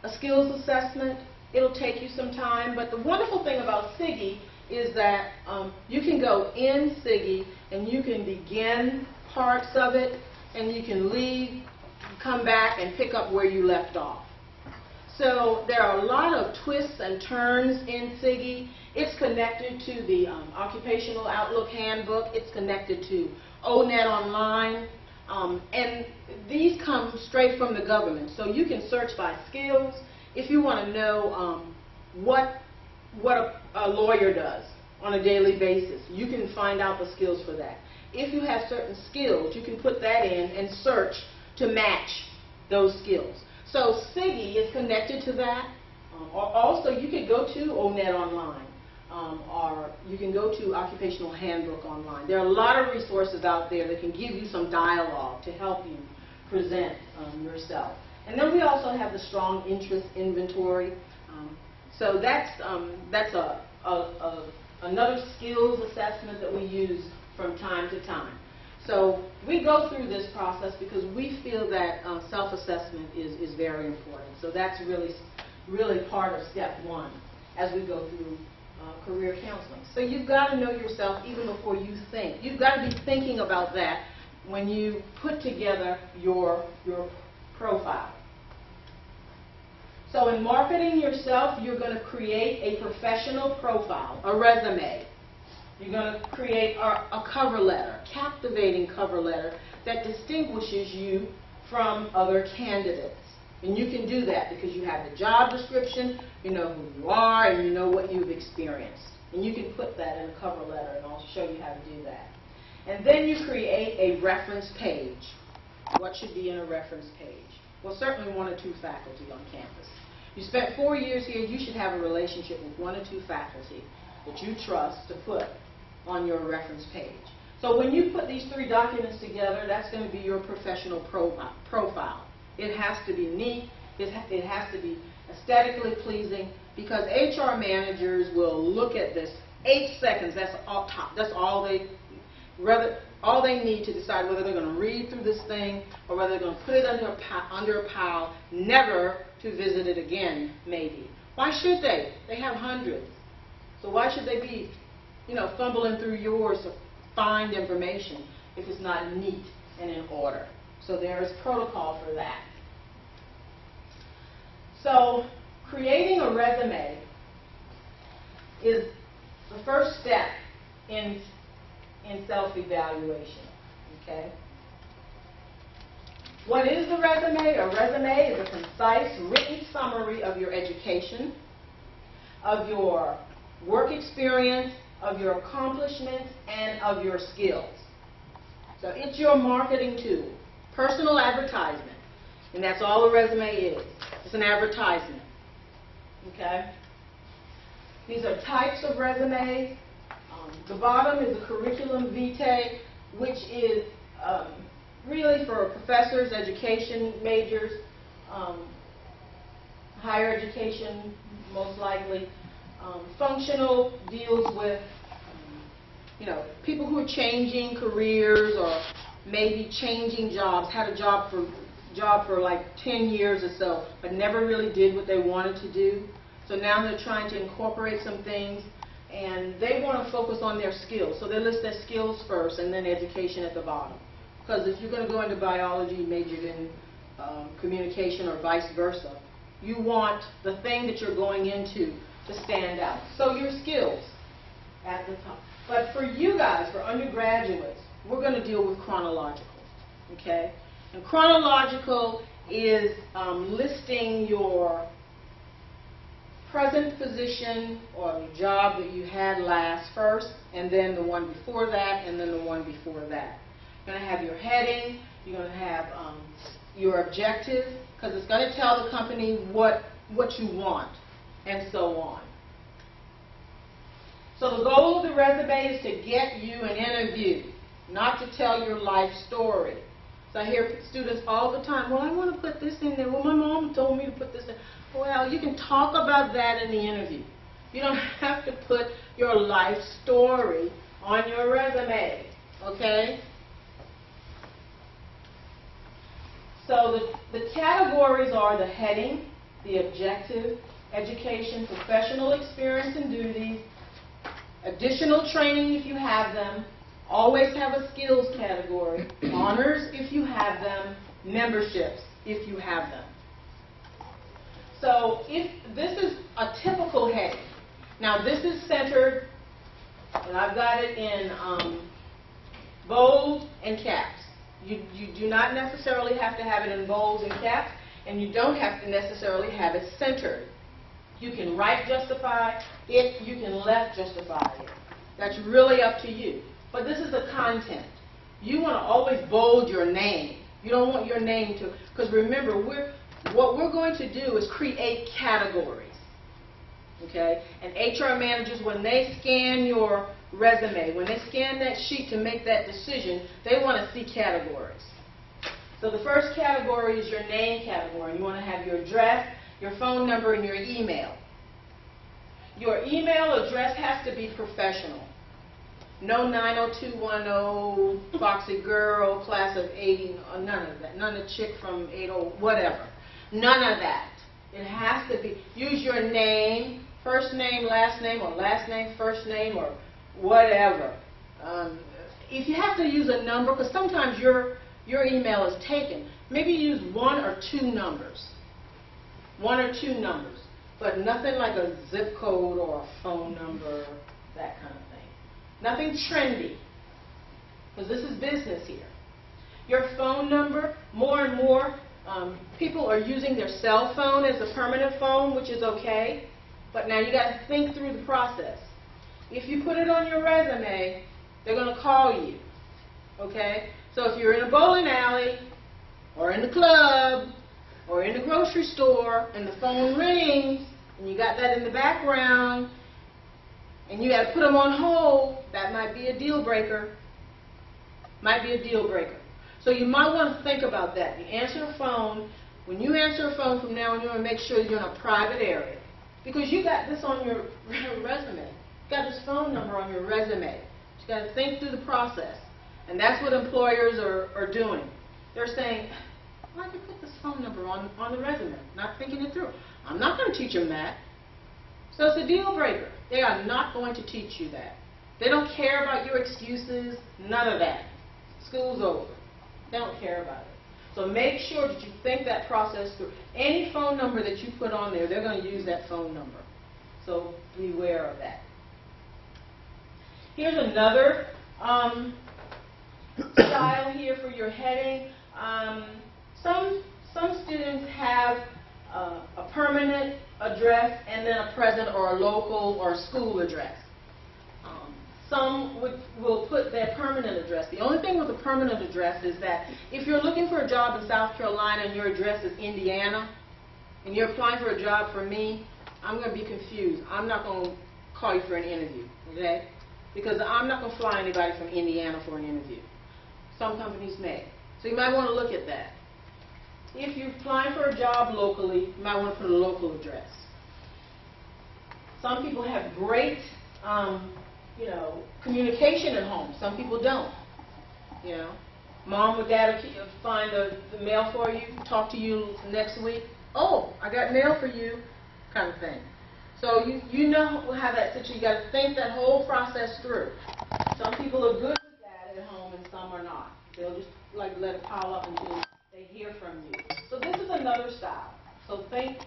a skills assessment. It'll take you some time, but the wonderful thing about SIGI is that you can go in SIGI and you can begin parts of it, and you can leave, come back, and pick up where you left off. So there are a lot of twists and turns in SIGI. It's connected to the Occupational Outlook Handbook. It's connected to ONET Online. And these come straight from the government. So you can search by skills. If you want to know what a lawyer does on a daily basis, you can find out the skills for that. If you have certain skills, you can put that in and search to match those skills. So SIGI is connected to that. Or also, you can go to ONET Online, or you can go to Occupational Handbook Online. There are a lot of resources out there that can give you some dialogue to help you present yourself. And then we also have the strong interest inventory. So that's another skills assessment that we use from time to time. So we go through this process because we feel that self-assessment is very important. So that's really part of step one as we go through career counseling. So you've got to know yourself even before you think. You've got to be thinking about that when you put together your profile. So in marketing yourself, you're going to create a professional profile, a resume. You're going to create a cover letter, captivating cover letter that distinguishes you from other candidates. And you can do that because you have the job description, you know who you are, and you know what you've experienced. And you can put that in a cover letter, and I'll show you how to do that. And then you create a reference page. What should be in a reference page? Well, certainly 1 or 2 faculty on campus. You spent 4 years here, you should have a relationship with 1 or 2 faculty that you trust to put on your reference page. So when you put these 3 documents together, that's going to be your professional profile. It has to be neat, it has to be aesthetically pleasing, because HR managers will look at this 8 seconds, that's all they need to decide whether they're going to read through this thing or whether they're going to put it under a pile, never to visit it again, maybe. Why should they? They have hundreds. So why should they be, fumbling through yours to find information if it's not neat and in order? So there is protocol for that. So creating a resume is the first step in self-evaluation. Okay? What is the resume? A resume is a concise, written summary of your education, of your work experience, of your accomplishments, and of your skills. So it's your marketing tool, personal advertisement, and that's all a resume is. It's an advertisement. Okay? These are types of resumes. The bottom is a curriculum vitae, which is really for professors, education majors, higher education most likely. Functional deals with people who are changing careers or maybe changing jobs, had a job for like 10 years or so, but never really did what they wanted to do. So now they're trying to incorporate some things, and they want to focus on their skills. So they list their skills first and then education at the bottom. Because if you're going to go into biology, majored in communication or vice versa, you want the thing that you're going into to stand out. So your skills at the top. But for you guys, for undergraduates, we're going to deal with chronological. Okay? And chronological is listing your present position or the job that you had last first, and then the one before that, and then the one before that. You're going to have your heading, you're going to have your objective, because it's going to tell the company what you want, and so on. So the goal of the resume is to get you an interview, not to tell your life story. So I hear students all the time, well, I want to put this in there. Well, my mom told me to put this in. Well, you can talk about that in the interview. You don't have to put your life story on your resume, okay? So the categories are the heading, the objective, education, professional experience and duties, additional training if you have them, always have a skills category, honors if you have them, memberships if you have them. So if this is a typical heading. Now this is centered, and I've got it in bold and caps. You do not necessarily have to have it in bold and caps, and you don't have to necessarily have it centered. You can right justify it, you can left justify it. That's really up to you. But this is the content. You want to always bold your name. You don't want your name to, because remember, what we're going to do is create categories. Okay? And HR managers, when they scan your resume, when they scan that sheet to make that decision, they want to see categories. So the first category is your name category. You want to have your address, your phone number, and your email. Your email address has to be professional. No 90210, Foxy Girl, class of 80, none of that. None of chick from 80, whatever. None of that. It has to be, use your name, first name, last name, or last name, first name, or whatever. If you have to use a number, because sometimes your email is taken, maybe use one or two numbers. One or two numbers. But nothing like a zip code or a phone number, that kind of thing. Nothing trendy, because this is business here. Your phone number, more and more, people are using their cell phone as a permanent phone, which is okay. But now you got to think through the process. If you put it on your resume, they're going to call you. Okay? So if you're in a bowling alley, or in the club, or in the grocery store, and the phone rings, and you got that in the background, and you got to put them on hold, that might be a deal breaker. Might be a deal breaker. So you might want to think about that. You answer a phone. When you answer a phone from now on, you want to make sure you're in a private area. Because you got this on your resume. You got this phone number on your resume. You got to think through the process. And that's what employers are doing. They're saying, why did you put this phone number on the resume? Not thinking it through. I'm not going to teach them that. So it's a deal breaker. They are not going to teach you that. They don't care about your excuses, none of that. School's over. They don't care about it. So make sure that you think that process through. Any phone number that you put on there, they're going to use that phone number. So beware of that. Here's another style here for your heading. Some students have a permanent address and then a present or a local or school address. Some will put their permanent address. The only thing with a permanent address is that if you're looking for a job in South Carolina and your address is Indiana, and you're applying for a job for me, I'm going to be confused. I'm not going to call you for an interview, okay? Because I'm not going to fly anybody from Indiana for an interview. Some companies may. So you might want to look at that. If you're applying for a job locally, you might want to put a local address. Some people have great communication at home. Some people don't. Mom or dad will find the mail for you, talk to you next week. Oh, I got mail for you, kind of thing. So you know how that situation. You got to think that whole process through. Some people are good with that at home, and some are not. They'll just let it pile up until they hear from you. So this is another style. So think